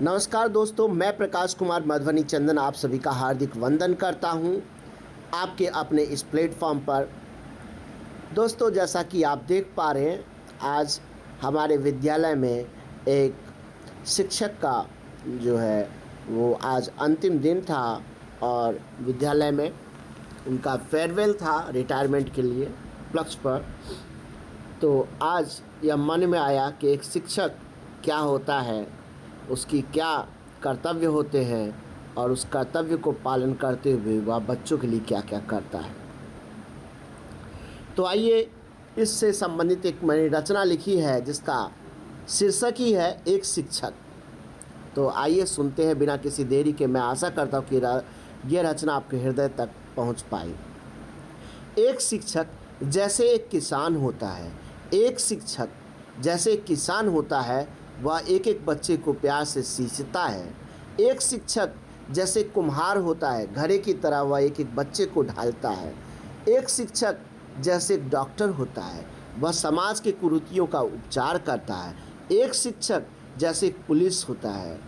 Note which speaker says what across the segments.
Speaker 1: नमस्कार दोस्तों, मैं प्रकाश कुमार मधुबनी चंदन आप सभी का हार्दिक वंदन करता हूं आपके अपने इस प्लेटफॉर्म पर। दोस्तों, जैसा कि आप देख पा रहे हैं, आज हमारे विद्यालय में एक शिक्षक का जो है वो आज अंतिम दिन था और विद्यालय में उनका फेयरवेल था रिटायरमेंट के लिए उपलक्ष्य पर। तो आज यह मन में आया कि एक शिक्षक क्या होता है, उसकी क्या कर्तव्य होते हैं और उस कर्तव्य को पालन करते हुए वह बच्चों के लिए क्या क्या करता है। तो आइए, इससे संबंधित एक मैंने रचना लिखी है जिसका शीर्षक ही है एक शिक्षक। तो आइए सुनते हैं बिना किसी देरी के। मैं आशा करता हूँ कि यह रचना आपके हृदय तक पहुँच पाए। एक शिक्षक जैसे एक किसान होता है। एक शिक्षक जैसे एक किसान होता है, वह एक एक बच्चे को प्यार से सींचता है। एक शिक्षक जैसे कुम्हार होता है, घड़े की तरह वह एक एक बच्चे को ढालता है। एक शिक्षक जैसे एक डॉक्टर होता है, वह समाज के कुरीतियों का उपचार करता है। एक शिक्षक जैसे एक पुलिस होता है,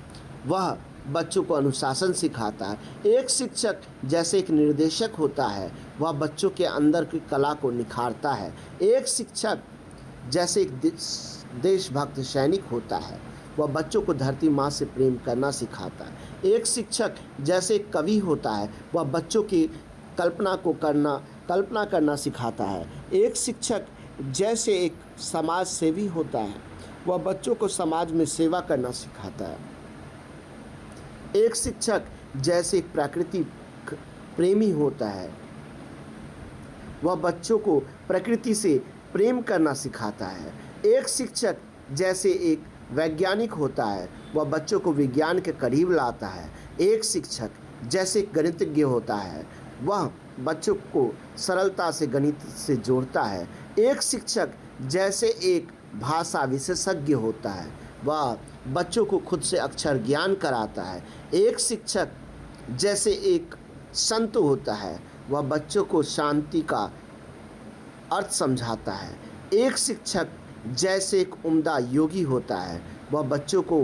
Speaker 1: वह बच्चों को अनुशासन सिखाता है। एक शिक्षक जैसे एक निर्देशक होता है, वह बच्चों के अंदर की कला को निखारता है। एक शिक्षक जैसे एक देशभक्त सैनिक होता है, वह बच्चों को धरती माँ से प्रेम करना सिखाता है। एक शिक्षक जैसे एक कवि होता है, वह बच्चों की कल्पना करना सिखाता है। एक शिक्षक जैसे एक समाज सेवी होता है, वह बच्चों को समाज में सेवा करना सिखाता है। एक शिक्षक जैसे एक प्रकृति प्रेमी होता है, वह बच्चों को प्रकृति से प्रेम करना सिखाता है। एक शिक्षक जैसे एक वैज्ञानिक होता है, वह बच्चों को विज्ञान के करीब लाता है। एक शिक्षक जैसे एक गणितज्ञ होता है, वह बच्चों को सरलता से गणित से जोड़ता है। एक शिक्षक जैसे एक भाषा विशेषज्ञ होता है, वह बच्चों को खुद से अक्षर ज्ञान कराता है। एक शिक्षक जैसे एक संत होता है, वह बच्चों को शांति का अर्थ समझाता है। एक शिक्षक जैसे एक उम्दा योगी होता है, वह बच्चों को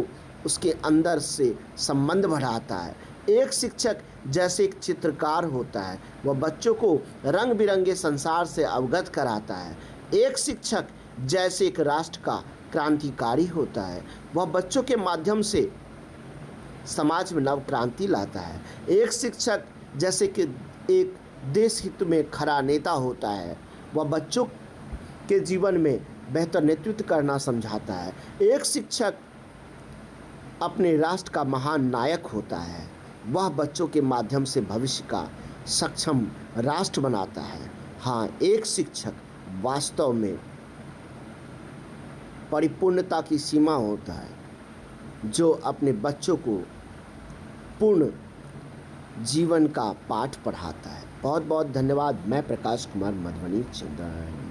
Speaker 1: उसके अंदर से संबंध बढ़ाता है। एक शिक्षक जैसे एक चित्रकार होता है, वह बच्चों को रंग बिरंगे संसार से अवगत कराता है। एक शिक्षक जैसे एक राष्ट्र का क्रांतिकारी होता है, वह बच्चों के माध्यम से समाज में नव क्रांति लाता है। एक शिक्षक जैसे कि एक देश हित में खरा नेता होता है, वह बच्चों के जीवन में बेहतर नेतृत्व करना समझाता है। एक शिक्षक अपने राष्ट्र का महान नायक होता है, वह बच्चों के माध्यम से भविष्य का सक्षम राष्ट्र बनाता है। हाँ, एक शिक्षक वास्तव में परिपूर्णता की सीमा होता है, जो अपने बच्चों को पूर्ण जीवन का पाठ पढ़ाता है। बहुत बहुत धन्यवाद। मैं प्रकाश कुमार मधुबनी चंदन।